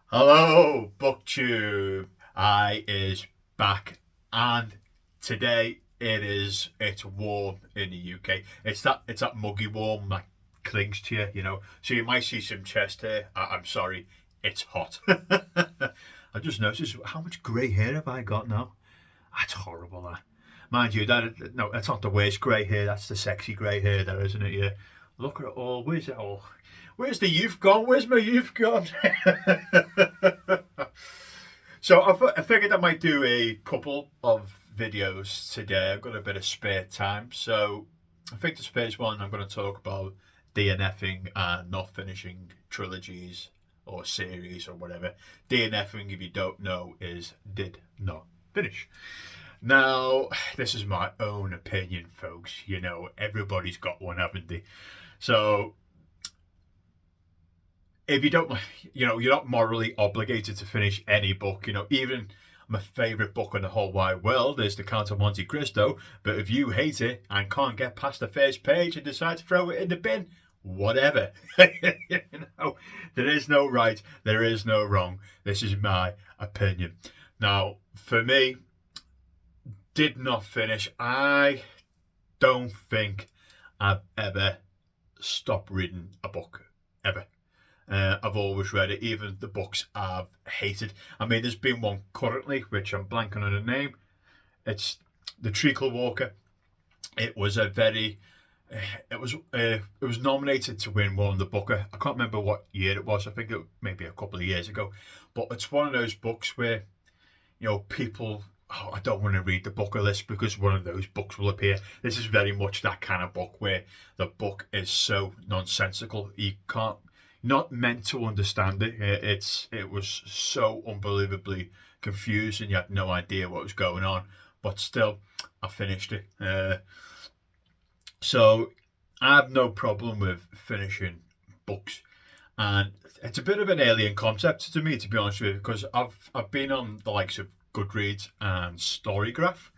Hello, Booktube. I is back, and today it's warm in the UK. It's that muggy warm that clings to you, you know. So you might see some chest hair. I'm sorry, it's hot. I just noticed how much grey hair have I got now. That's horrible. That, mind you, that no, that's not the worst grey hair. That's the sexy grey hair, there, isn't it? Yeah. Look at it all. Where's it all? Where's the youth gone? Where's my youth gone? So I figured I might do a couple of videos today. I've got a bit of spare time. So I think the first one I'm going to talk about DNFing and not finishing trilogies or series or whatever. DNFing, if you don't know, is did not finish. Now, this is my own opinion, folks. You know, everybody's got one, haven't they? So if you don't, you're not morally obligated to finish any book. You know, even my favourite book in the whole wide world is The Count of Monte Cristo. But if you hate it and can't get past the first page and decide to throw it in the bin, whatever. You know, there is no right, there is no wrong. This is my opinion. Now, for me, did not finish. I don't think I've ever stopped reading a book ever. I've always read it, even the books I've hated. I mean, there's been one currently, which I'm blanking on the name. It's The Treacle Walker. It was a very, it was nominated to win one of the Booker. I can't remember what year it was. I think it maybe a couple of years ago. But it's one of those books where, people. Oh, I don't want to read the Booker list because one of those books will appear. This is very much that kind of book where the book is so nonsensical you can't not meant to understand it. It was so unbelievably confusing. You had no idea what was going on, but still, I finished it. So I have no problem with finishing books, and it's a bit of an alien concept to me, to be honest with you, because I've been on the likes of Goodreads and Storygraph,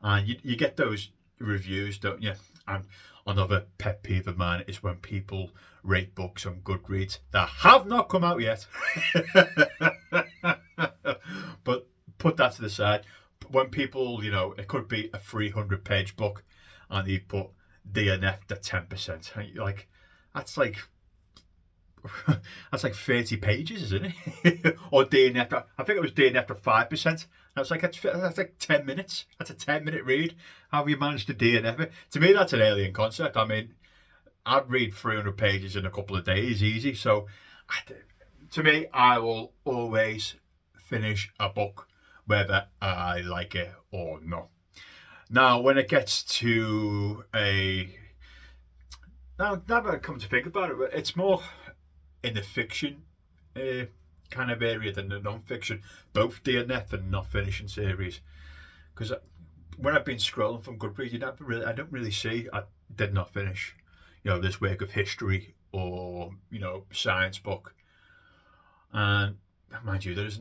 and you get those reviews, don't you? And another pet peeve of mine is when people rate books on Goodreads that have not come out yet. But put that to the side. When people, it could be a 300-page book and they put DNF to 10%. Like, that's like that's like 30 pages, isn't it? Or DNF, I think it was DNF to 5%. That's like 10 minutes. That's a 10-minute read. How have you managed to DNF it? To me, that's an alien concept. I mean, I'd read 300 pages in a couple of days, easy. So, to me, I will always finish a book, whether I like it or not. Now, when it gets to now that I come to think about it, it's more in the fiction kind of area than the non-fiction, both DNF and not finishing series. Because when I've been scrolling from Goodreads, I don't really see I did not finish, this work of history or science book. And mind you, there's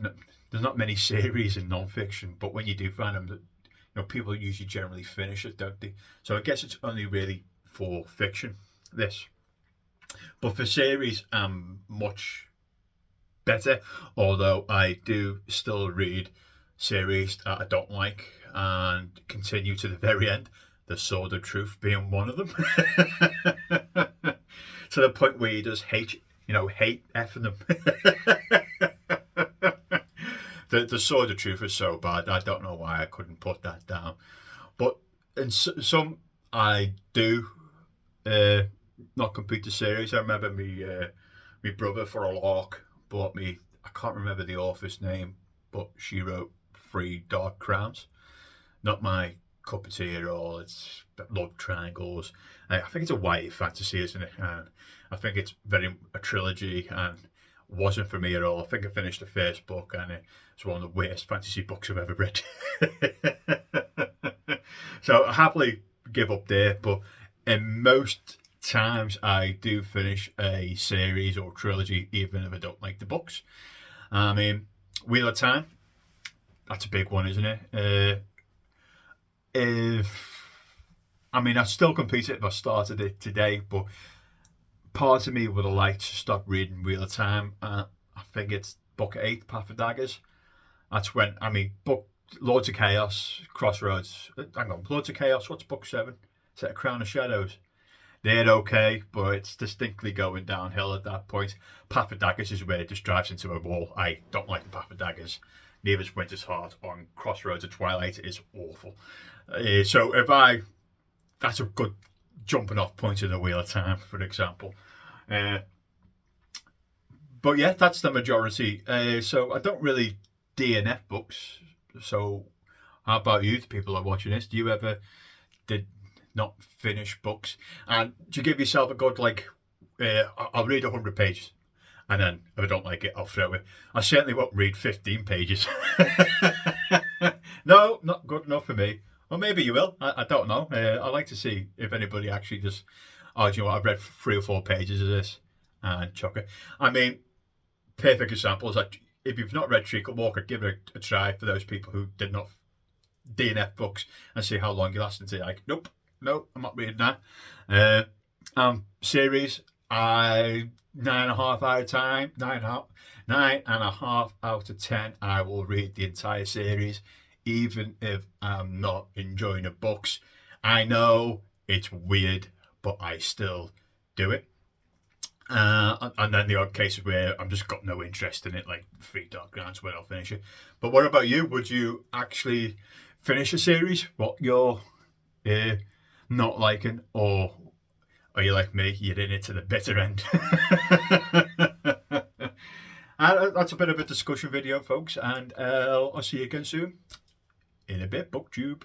not many series in non-fiction, but when you do find them, people usually generally finish it, don't they? So I guess it's only really for fiction. This. But for series, I'm much better, although I do still read series that I don't like and continue to the very end. The Sword of Truth being one of them. To the point where you just hate effing them. The Sword of Truth is so bad. I don't know why I couldn't put that down. But in some, I do not complete the series. I remember me brother for a lark bought me. I can't remember the author's name, but she wrote Three Dark Crowns. Not my cup of tea at all. It's love triangles. I think it's a YA fantasy, isn't it? And I think it's very a trilogy, and wasn't for me at all. I think I finished the first book, and it's one of the worst fantasy books I've ever read. So I happily give up there, but in most times I do finish a series or trilogy, even if I don't like the books. I mean, Wheel of Time, that's a big one, isn't it? I still complete it if I started it today, but part of me would have liked to stop reading Wheel of Time. I think it's book 8, Path of Daggers. That's when, I mean, book Lords of Chaos, Crossroads. Hang on, Lords of Chaos, what's book 7? Is that A Crown of Shadows? They're okay, but it's distinctly going downhill at that point. Path of Daggers is where it just drives into a wall. I don't like the Path of Daggers. Neither is Winter's Heart. On Crossroads of Twilight is awful. So that's a good jumping off point in the Wheel of Time, for example. But yeah, that's the majority. So I don't really DNF books. So how about you, the people who are watching this? Do you ever not finish books? And do you give yourself a good, like, I'll read 100 pages, and then if I don't like it, I'll throw it. I certainly won't read 15 pages. No, not good enough for me. Or maybe you will. I don't know. I like to see if anybody actually just, oh, do you know what, I've read 3 or 4 pages of this and chuck it. I mean, perfect example is that if you've not read Treacle Walker, give it a try for those people who did not DNF books and see how long you last until you're like, nope, I'm not reading that. Series, 9.5 out of time, 9.5 out of 10. I will read the entire series, even if I'm not enjoying the books. I know it's weird, but I still do it. And then the odd cases where I'm just got no interest in it, like Three Dark Grounds, where I'll finish it. But what about you? Would you actually finish a series? What you're not liking, or are you like me? You're in it to the bitter end. And that's a bit of a discussion video, folks. And I'll see you again soon in a bit. Booktube.